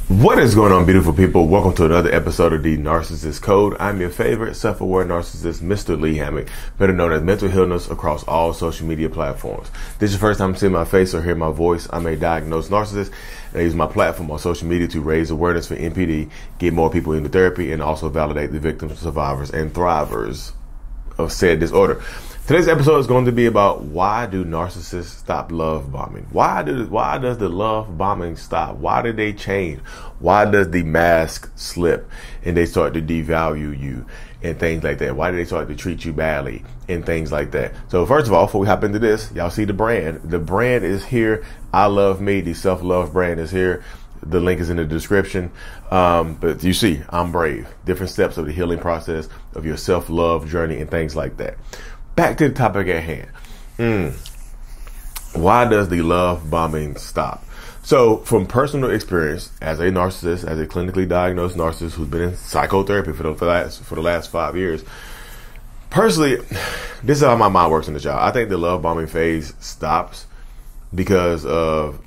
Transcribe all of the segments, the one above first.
What is going on, beautiful people? Welcome to another episode of the Narcissist Code. I'm your favorite self-aware narcissist, Mr. Lee Hammock, better known as Mental Healness across all social media platforms. If this is your first time seeing my face or hear my voice, I'm a diagnosed narcissist, and I use my platform on social media to raise awareness for NPD, get more people into therapy, and also validate the victims, survivors, and thrivers of said disorder. Today's episode is going to be about why do narcissists stop love bombing? Why does the love bombing stop? Why did they change? Why does the mask slip and they start to devalue you and things like that? Why do they start to treat you badly and things like that? So first of all, before we hop into this, y'all see the brand. The brand is here. I love me. The self-love brand is here. The link is in the description. But you see, I'm brave. Different steps of the healing process of your self-love journey and things like that. Back to the topic at hand. Why does the love bombing stop? So from personal experience as a narcissist, as a clinically diagnosed narcissist who's been in psychotherapy for the last 5 years, personally, this is how my mind works in the job. I think the love bombing phase stops because of,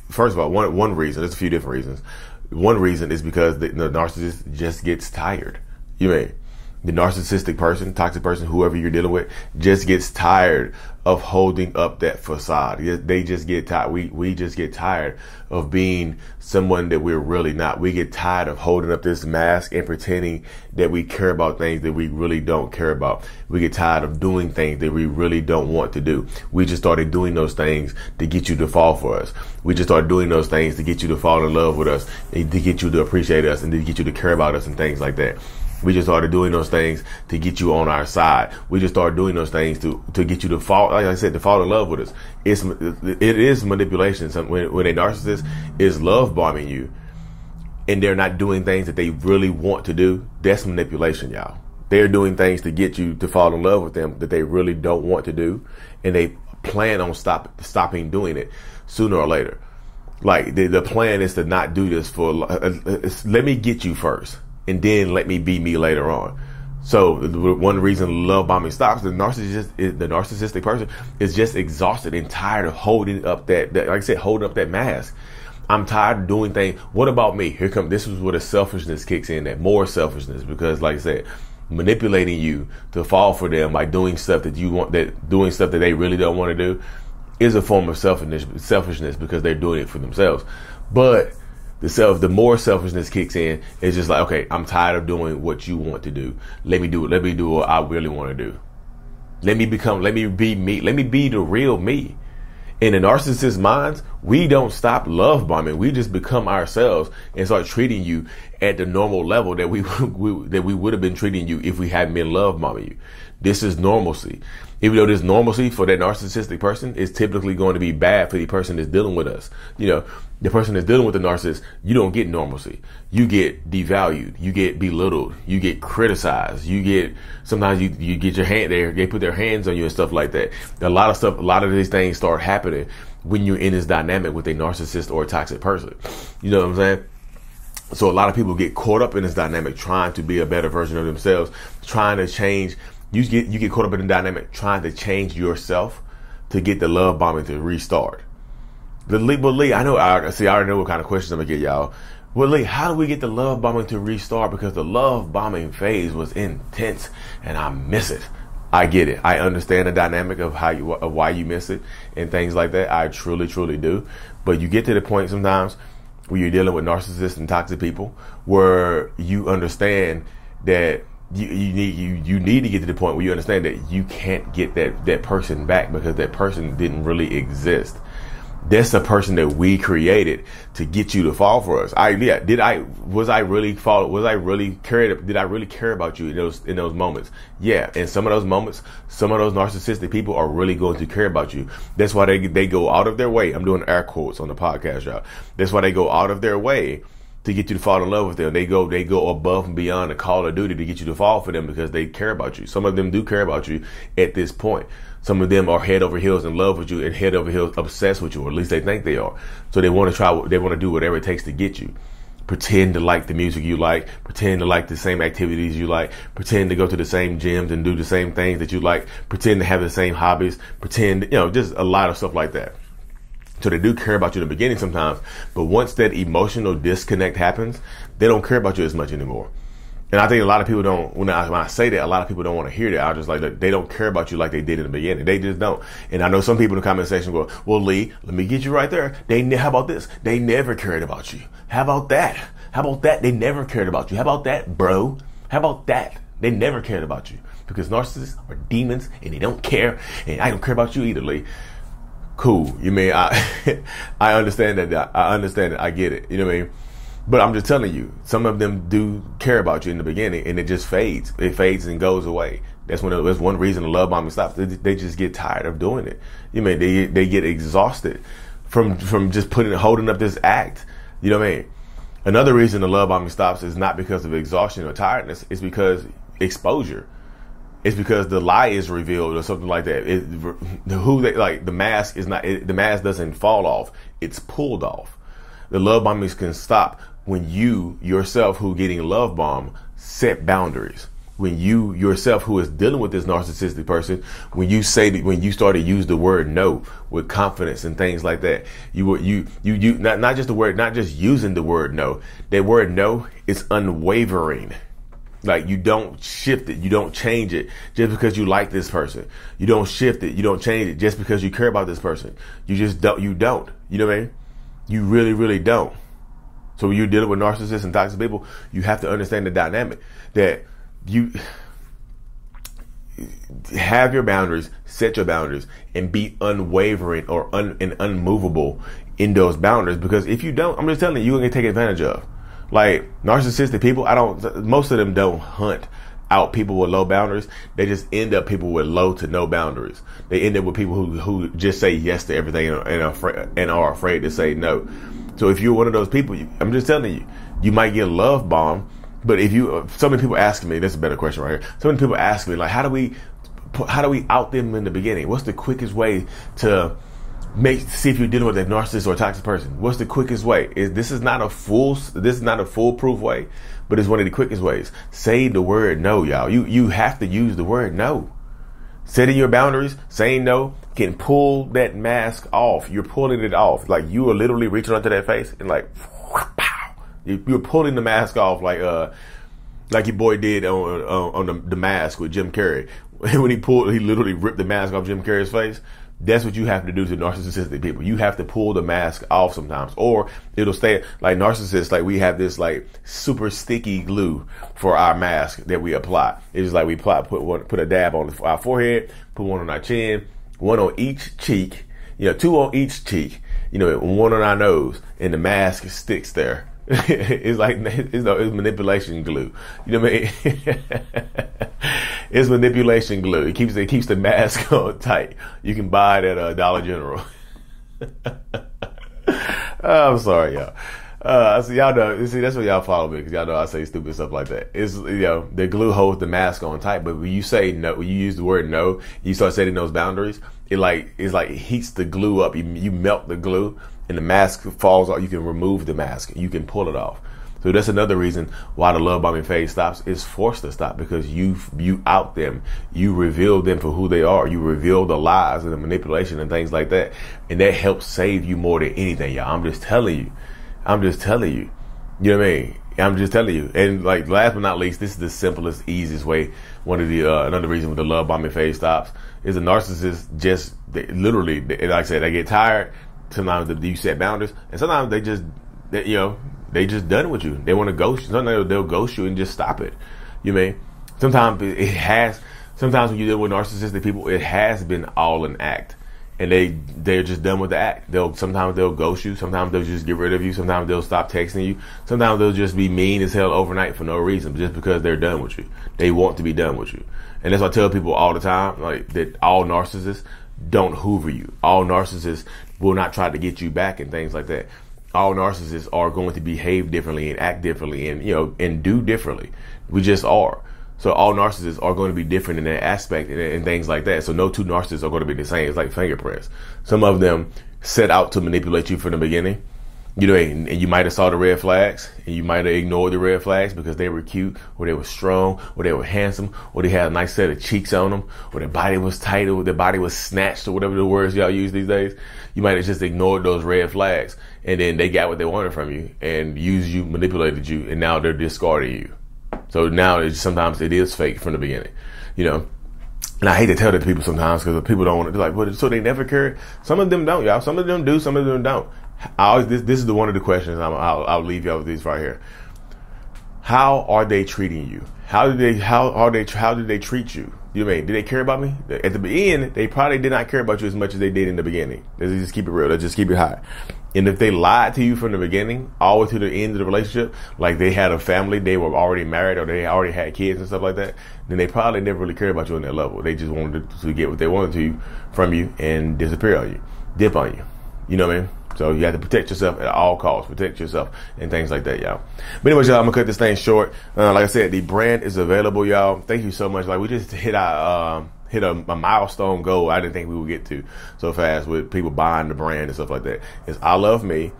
first of all, one reason, there's a few different reasons. One reason is because the narcissist just gets tired. The narcissistic person, toxic person, whoever you're dealing with, just gets tired of holding up that facade. They just get tired. We just get tired of being someone that we're really not. We get tired of holding up this mask and pretending that we care about things that we really don't care about. We get tired of doing things that we really don't want to do. We just started doing those things to get you to fall for us. We just started doing those things to get you to fall in love with us, and to get you to appreciate us, and to get you to care about us and things like that. We just started doing those things to get you on our side. We just started doing those things to get you to fall, like I said, to fall in love with us. It is manipulation. So when a narcissist is love bombing you and they're not doing things that they really want to do, that's manipulation, y'all. They're doing things to get you to fall in love with them that they really don't want to do, and they plan on stopping doing it sooner or later. Like the plan is to not do this for, let me get you first, and then let me be me later on. So one reason love bombing stops, the narcissistic person is just exhausted and tired of holding up that like I said, holding up that mask. I'm tired of doing things. What about me? This is where the selfishness kicks in, that more selfishness, because like I said, manipulating you to fall for them by doing stuff that you want, doing stuff that they really don't want to do, is a form of selfishness because they're doing it for themselves. But the more selfishness kicks in, it's just like, okay, I'm tired of doing what you want to do. Let me do what I really want to do. Let me be me. Let me be the real me. In the narcissist's minds, we don't stop love bombing. We just become ourselves and start treating you at the normal level that we would have been treating you if we hadn't been love bombing you. This is normalcy. Even though this normalcy for that narcissistic person is typically going to be bad for the person that's dealing with us. The person that's dealing with the narcissist, you don't get normalcy. You get devalued. You get belittled. You get criticized. Sometimes you get your hand there. They put their hands on you and stuff like that. A lot of these things start happening when you're in this dynamic with a narcissist or a toxic person. You know what I'm saying? So a lot of people get caught up in this dynamic, trying to be a better version of themselves, trying to change. You get caught up in the dynamic, trying to change yourself to get the love bombing to restart. But Lee, I already know what kind of questions I'm gonna get, y'all. Well, Lee, how do we get the love bombing to restart? Because the love bombing phase was intense, and I miss it. I get it. I understand the dynamic of why you miss it and things like that. I truly, truly do. But you get to the point sometimes where you're dealing with narcissists and toxic people, where you understand that you need to get to the point where you understand that you can't get that person back, because that person didn't really exist. That's a person that we created to get you to fall for us. Did I really care about you in those moments? Yeah. In some of those moments, some of those narcissistic people are really going to care about you. That's why they go out of their way. I'm doing air quotes on the podcast, y'all. That's why they go out of their way to get you to fall in love with them. They go above and beyond the call of duty to get you to fall for them, because they care about you. Some of them do care about you at this point. Some of them are head over heels in love with you and head over heels obsessed with you, or at least they think they are. So they want to do whatever it takes to get you. Pretend to like the music you like, pretend to like the same activities you like, pretend to go to the same gyms and do the same things that you like, pretend to have the same hobbies, pretend, just a lot of stuff like that. So they do care about you in the beginning sometimes, but once that emotional disconnect happens, they don't care about you as much anymore. And I think a lot of people don't, when I say that, a lot of people don't want to hear that. I just like, they don't care about you like they did in the beginning. They just don't. And I know some people in the comment section go, well, Lee, let me get you right there. How about this? They never cared about you. How about that? How about that? They never cared about you. How about that, bro? How about that? They never cared about you, because narcissists are demons and they don't care. And I don't care about you either, Lee. Cool. You mean, I understand that. I understand it. I get it. You know what I mean? But I'm just telling you, some of them do care about you in the beginning, and it just fades. It fades and goes away. That's one reason the love bombing stops. They just get tired of doing it. You mean, they get exhausted from just holding up this act. You know what I mean? Another reason the love bombing stops is not because of exhaustion or tiredness. It's because exposure. It's because the lie is revealed or something like that. The mask is not. The mask doesn't fall off. It's pulled off. The love bombings can stop when you yourself, who getting love bombed, set boundaries. When you yourself, who is dealing with this narcissistic person, when you start to use the word no with confidence and things like that, you not just the word, not just using the word no. That word no is unwavering. Like, you don't shift it. You don't change it just because you like this person. You don't shift it. You don't change it just because you care about this person. You just don't. You don't. You know what I mean? You really, really don't. So when you're dealing with narcissists and toxic people, you have to understand the dynamic that you have your boundaries, set your boundaries, and be unwavering or unmovable in those boundaries. Because if you don't, I'm just telling you, you're going to get taken advantage of. Like, narcissistic people, most of them don't hunt out people with low boundaries. They just end up people with low to no boundaries. They end up with people who just say yes to everything and are afraid to say no. So if you're one of those people, I'm just telling you, you might get love bombed. But so many people ask me, this is a better question right here. So many people ask me, like, how do we out them in the beginning? What's the quickest way to see if you're dealing with a narcissist or a toxic person? What's the quickest way? This is not a foolproof way, but it's one of the quickest ways. Say the word no, y'all. You have to use the word no. Setting your boundaries, saying no, can pull that mask off. You're pulling it off. Like, you are literally reaching onto that face and like, pow. You're pulling the mask off like your boy did on the Mask with Jim Carrey. When he literally ripped the mask off Jim Carrey's face. That's what you have to do to narcissistic people. You have to pull the mask off sometimes, or it'll stay. Like, narcissists, like, we have this like super sticky glue for our mask that we apply. It's like we put a dab on our forehead, put one on our chin, one on each cheek, two on each cheek, one on our nose, and the mask sticks there. It's like it's manipulation glue. You know what I mean? It's manipulation glue. It keeps the mask on tight. You can buy it at Dollar General. I'm sorry, y'all. So y'all know. See, that's why y'all follow me, because y'all know I say stupid stuff like that. It's the glue holds the mask on tight, but when you say no, when you use the word no, you start setting those boundaries. It heats the glue up. You melt the glue, and the mask falls off. You can remove the mask. You can pull it off. So that's another reason why the love bombing phase stops. It's forced to stop, because you out them. You reveal them for who they are. You reveal the lies and the manipulation and things like that. And that helps save you more than anything, y'all. I'm just telling you. You know what I mean? I'm just telling you. And like, last but not least, this is the simplest, easiest way. Another reason when the love bombing phase stops is the narcissist literally, like I said, they get tired. Sometimes you set boundaries, and sometimes they just done with you. They want to ghost you. Sometimes they'll ghost you and just stop it. You mean? Sometimes when you deal with narcissistic people, it has been all an act, and they're just done with the act. Sometimes they'll ghost you. Sometimes they'll just get rid of you. Sometimes they'll stop texting you. Sometimes they'll just be mean as hell overnight for no reason, just because they're done with you. They want to be done with you. And that's why I tell people all the time, like, that all narcissists don't hoover you. All narcissists will not try to get you back and things like that. All narcissists are going to behave differently and act differently and do differently. We just are. So all narcissists are going to be different in that aspect and things like that. So no two narcissists are going to be the same. It's like fingerprints. Some of them set out to manipulate you from the beginning, You know, and you might have saw the red flags, and you might have ignored the red flags because they were cute, or they were strong, or they were handsome, or they had a nice set of cheeks on them, or their body was tight, or their body was snatched, or whatever the words y'all use these days. You might have just ignored those red flags, and then they got what they wanted from you, and used you, manipulated you, and now they're discarding you. So now sometimes it is fake from the beginning, you know. And I hate to tell that to people sometimes because people don't want to. They're like, well, so they never care. Some of them don't, y'all. Some of them do. Some of them don't. This is one of the questions I'll leave y'all with these right here. How are they treating you? How did they treat you? You know what I mean? Did they care about me? At the end, they probably did not care about you as much as they did in the beginning. Let's just keep it real. Let's just keep it high. And if they lied to you from the beginning, all the way to the end of the relationship, like they had a family, they were already married, or they already had kids and stuff like that, then they probably never really cared about you on that level. They just wanted to get what they wanted from you and disappear on you, dip on you. You know what I mean? So you have to protect yourself at all costs, protect yourself and things like that, y'all. But anyways, y'all, I'm gonna cut this thing short. Like I said, the brand is available, y'all. Thank you so much. Like we just hit a milestone goal I didn't think we would get to so fast with people buying the brand and stuff like that. It's I love me.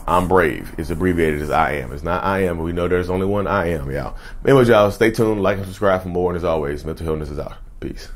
I'm brave. It's abbreviated as I am. It's not I am, but we know there's only one I am, y'all. Anyways, y'all, stay tuned, like and subscribe for more. And as always, mental illness is out. Peace.